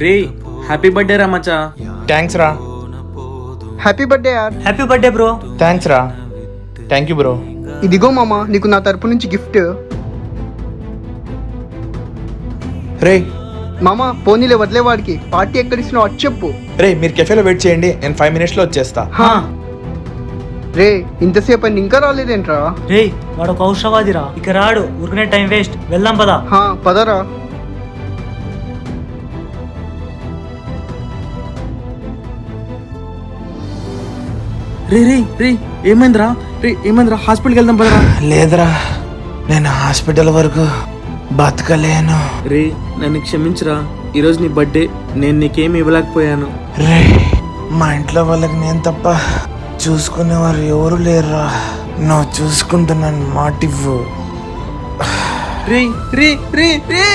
రే happy birthday రా మచ్చా. Thanks రా. Happy birthday యార్. Happy birthday bro. థ్యాంక్స్ రా. Thank you bro. ఇదిగో మామ నీకు నా తరపు నుంచి గిఫ్ట్. రే మామ పోనీలే వదిలేవాడికి పార్టీ ఎక్కడిస్తున్నావు అది చెప్పు. రే మీరు కెఫేలో వెయిట్ చేయండి, నేను 5 minutes లో వచ్చేస్తా. హా. రే ఇంతసేపు అయింది ఇంకా రాలేదేంట్రా? రేయ్ వాడు ఒక ఔషధవాదిరా, ఇక రాడు, ఊరుకునే టైం వేస్ట్, వెళ్దాం పదా. పదరా. రే రే రే ఏమైందిరా? రే ఏమైందిరా? హాస్పిటల్కి వెళ్దాం పదరా. లేదురా, నేను హాస్పిటల్ వరకు బతకలేను. రే నన్ను క్షమించరా, ఈరోజు నీ బర్త్డే, నేను నీకేమి ఇవ్వలేకపోయాను. రే మా ఇంట్లో వాళ్ళకి నేను తప్ప చూసుకునేవారు ఎవరు లేరురా. నువ్వు చూసుకుంటున్నాను మాటివ్వు. రే రే రే రే